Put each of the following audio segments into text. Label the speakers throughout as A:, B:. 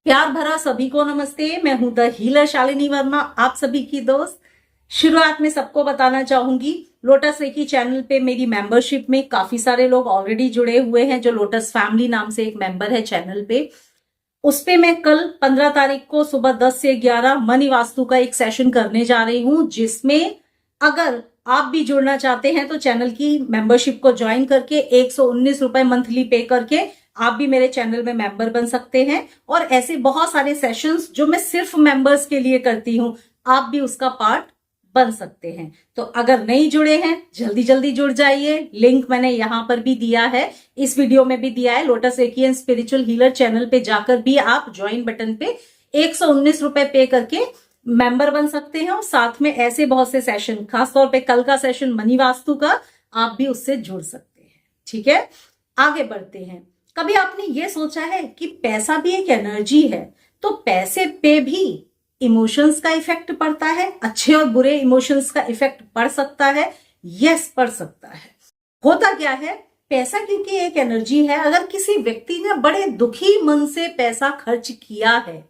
A: प्यार भरा सभी को नमस्ते। मैं हूं द हीलर शालिनी वर्मा, आप सभी की दोस्त। शुरुआत में सबको बताना चाहूंगी, लोटस रेकी चैनल पे मेरी मेंबरशिप में काफी सारे लोग ऑलरेडी जुड़े हुए हैं। जो लोटस फैमिली नाम से एक मेंबर है चैनल पे, उस पे मैं कल 15 तारीख को सुबह 10 से 11 मनी वास्तु का एक सेशन करने जा रही हूं, जिसमें अगर आप भी जुड़ना चाहते हैं तो चैनल की मेंबरशिप को ज्वाइन करके 119 रुपए मंथली पे करके आप भी मेरे चैनल में मेंबर बन सकते हैं। और ऐसे बहुत सारे सेशंस जो मैं सिर्फ मेंबर्स के लिए करती हूं, आप भी उसका पार्ट बन सकते हैं। तो अगर नहीं जुड़े हैं, जल्दी जल्दी जुड़ जाइए। लिंक मैंने यहां पर भी दिया है, इस वीडियो में भी दिया है। Lotus recce and spiritual healer channel पे जाकर भी आप ज्वाइन बटन पे 119 रुपए पे करके मेंबर बन सकते हैं। और साथ में ऐसे बहुत से सेशन, खासतौर पे कल का सेशन मनी वास्तु का, आप भी उससे जुड़ सकते हैं। ठीक है, आगे बढ़ते हैं। कभी आपने ये सोचा है कि पैसा भी एक एनर्जी है, तो पैसे पे भी इमोशंस का इफेक्ट पड़ता है? अच्छे और बुरे इमोशंस का इफेक्ट पड़ सकता है। यस, पड़ सकता है। होता क्या है, पैसा क्योंकि एक एनर्जी है, अगर किसी व्यक्ति ने बड़े दुखी मन से पैसा खर्च किया है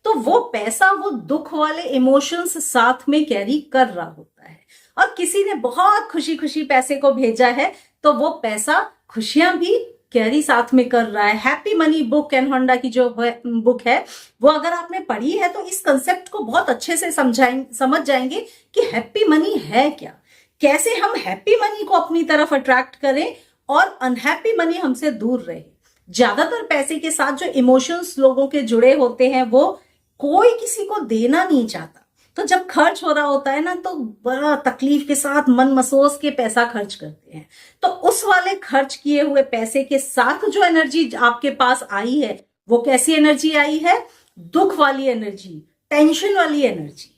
A: तो वो पैसा, वो दुख वाले इमोशंस साथ में कैरी कर रहा होता है। और किसी ने बहुत खुशी खुशी पैसे को भेजा है तो वो पैसा खुशियां भी कैरी साथ में कर रहा है। हैप्पी मनी बुक केन होंडा की जो बुक है, वो अगर आपने पढ़ी है तो इस कंसेप्ट को बहुत अच्छे से समझ जाएंगे कि हैप्पी मनी है क्या, कैसे हम हैप्पी मनी को अपनी तरफ अट्रैक्ट करें और अनहैप्पी मनी हमसे दूर रहे। ज्यादातर पैसे के साथ जो इमोशंस लोगों के जुड़े होते हैं, वो कोई किसी को देना नहीं चाहता। तो जब खर्च हो रहा होता है ना, तो बड़ा तकलीफ के साथ मन मसोस के पैसा खर्च करते हैं। तो उस वाले खर्च किए हुए पैसे के साथ जो एनर्जी आपके पास आई है, वो कैसी एनर्जी आई है? दुख वाली एनर्जी, टेंशन वाली एनर्जी,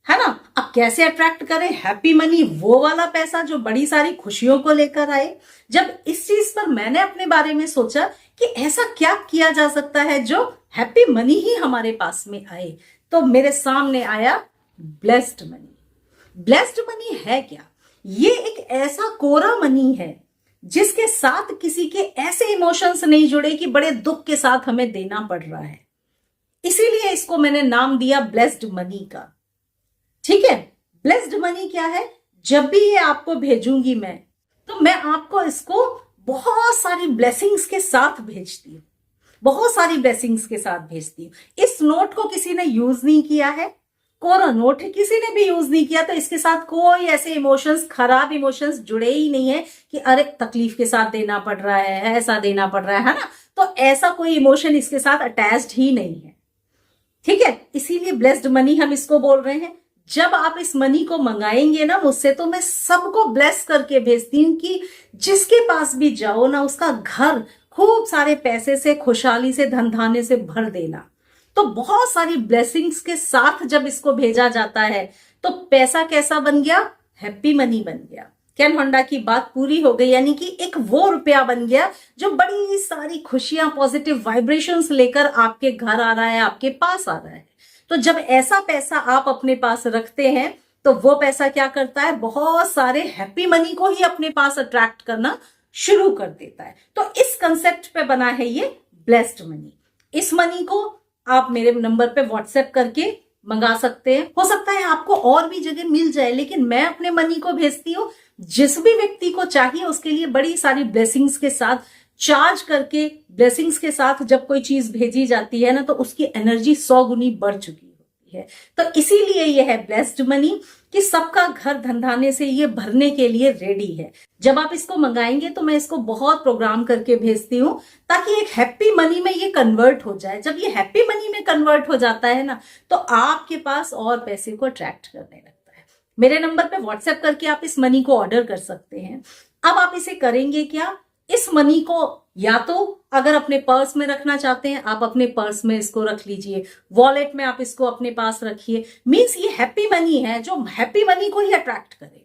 A: है ना। अब कैसे अट्रैक्ट करें हैप्पी मनी, वो वाला पैसा जो बड़ी सारी खुशियों को लेकर आए? जब इस चीज पर मैंने अपने बारे में सोचा कि ऐसा क्या किया जा सकता है जो हैप्पी मनी ही हमारे पास में आए, तो मेरे सामने आया ब्लेस्ड मनी। ब्लेस्ड मनी है क्या? ये एक ऐसा कोरा मनी है जिसके साथ किसी के ऐसे इमोशंस नहीं जुड़े कि बड़े दुख के साथ हमें देना पड़ रहा है। इसीलिए इसको मैंने नाम दिया ब्लेस्ड मनी का। ठीक है, ब्लेस्ड मनी क्या है? जब भी ये आपको भेजूंगी मैं, तो मैं आपको इसको बहुत सारी ब्लेसिंग्स के साथ भेजती हूँ, बहुत सारी ब्लेसिंग्स के साथ भेजती हूँ। इस नोट को किसी ने यूज नहीं किया है, कोरा नोट है, किसी ने भी यूज नहीं किया, तो इसके साथ कोई ऐसे इमोशंस, खराब इमोशंस जुड़े ही नहीं है कि अरे तकलीफ के साथ देना पड़ रहा है, ऐसा देना पड़ रहा है ना। तो ऐसा कोई इमोशन इसके साथ अटैच्ड ही नहीं है। ठीक है, इसीलिए ब्लेस्ड मनी हम इसको बोल रहे हैं। जब आप इस मनी को मंगाएंगे ना मुझसे, तो मैं सबको ब्लेस करके भेजती हूँ कि जिसके पास भी जाओ ना, उसका घर खूब सारे पैसे से, खुशहाली से, धन धान्य से भर देना। तो बहुत सारी ब्लेसिंग्स के साथ जब इसको भेजा जाता है, तो पैसा कैसा बन गया? हैप्पी मनी बन गया। केन होंडा की बात पूरी हो गई, यानी कि एक वो रुपया बन गया जो बड़ी सारी खुशियां, पॉजिटिव वाइब्रेशंस लेकर आपके घर आ रहा है, आपके पास आ रहा है। तो जब ऐसा पैसा आप अपने पास रखते हैं, तो वो पैसा क्या करता है? बहुत सारे हैप्पी मनी को ही अपने पास अट्रैक्ट करना शुरू कर देता है। तो इस कंसेप्ट पे बना है ये ब्लेस्ड मनी। इस मनी को आप मेरे नंबर पे व्हाट्सएप करके मंगा सकते हैं। हो सकता है आपको और भी जगह मिल जाए, लेकिन मैं अपने मनी को भेजती हूँ जिस भी व्यक्ति को चाहिए उसके लिए बड़ी सारी ब्लेसिंग्स के साथ, चार्ज करके ब्लेसिंग्स के साथ जब कोई चीज भेजी जाती है ना, तो उसकी एनर्जी 100 गुनी बढ़ चुकी होती है। तो इसीलिए ये है ब्लेस्ड मनी कि सबका घर धंधाने से ये भरने के लिए रेडी है। जब आप इसको मंगाएंगे तो मैं इसको बहुत प्रोग्राम करके भेजती हूँ, ताकि एक हैप्पी मनी में ये कन्वर्ट हो जाए। जब ये हैप्पी मनी में कन्वर्ट हो जाता है ना, तो आपके पास और पैसे को अट्रैक्ट करने लगता है। मेरे नंबर पे व्हाट्सएप करके आप इस मनी को ऑर्डर कर सकते हैं। अब आप इसे करेंगे क्या? इस मनी को या तो अगर अपने पर्स में रखना चाहते हैं, आप अपने पर्स में इसको रख लीजिए, वॉलेट में आप इसको अपने पास रखिए। मींस ये हैप्पी मनी है जो हैप्पी मनी को ही अट्रैक्ट करेगा।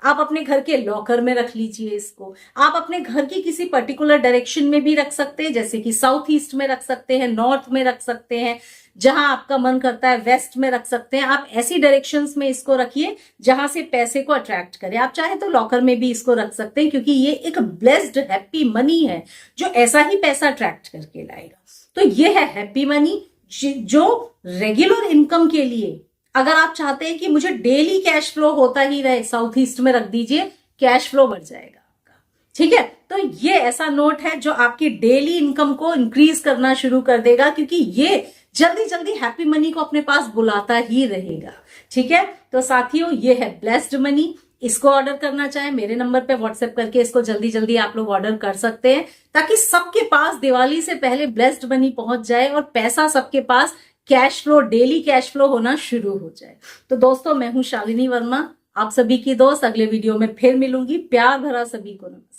A: आप अपने घर के लॉकर में रख लीजिए इसको। आप अपने घर की किसी पर्टिकुलर डायरेक्शन में भी रख सकते हैं, जैसे कि साउथ ईस्ट में रख सकते हैं, नॉर्थ में रख सकते हैं, जहां आपका मन करता है वेस्ट में रख सकते हैं। आप ऐसी डायरेक्शंस में इसको रखिए जहां से पैसे को अट्रैक्ट करे। आप चाहे तो लॉकर में भी इसको रख सकते हैं, क्योंकि ये एक ब्लेस्ड हैप्पी मनी है जो ऐसा ही पैसा अट्रैक्ट करके लाएगा। तो ये है हैप्पी मनी, जो रेगुलर इनकम के लिए अगर आप चाहते हैं कि मुझे डेली कैश फ्लो होता ही रहे, साउथ ईस्ट में रख दीजिए, कैश फ्लो बढ़ जाएगा आपका। ठीक है, तो ये ऐसा नोट है जो आपकी डेली इनकम को इंक्रीज करना शुरू कर देगा, क्योंकि ये जल्दी जल्दी हैप्पी मनी को अपने पास बुलाता ही रहेगा। ठीक है, तो साथियों ये है ब्लेस्ड मनी। इसको ऑर्डर करना चाहे मेरे नंबर पे व्हाट्सएप करके इसको जल्दी जल्दी आप लोग ऑर्डर कर सकते हैं, ताकि सबके पास दिवाली से पहले ब्लेस्ड मनी पहुंच जाए और पैसा सबके पास cash flow, daily cash flow होना शुरू हो जाए। तो दोस्तों मैं हूं शालिनी वर्मा, आप सभी की दोस्त। अगले वीडियो में फिर मिलूंगी। प्यार भरा सभी को नमस्कार।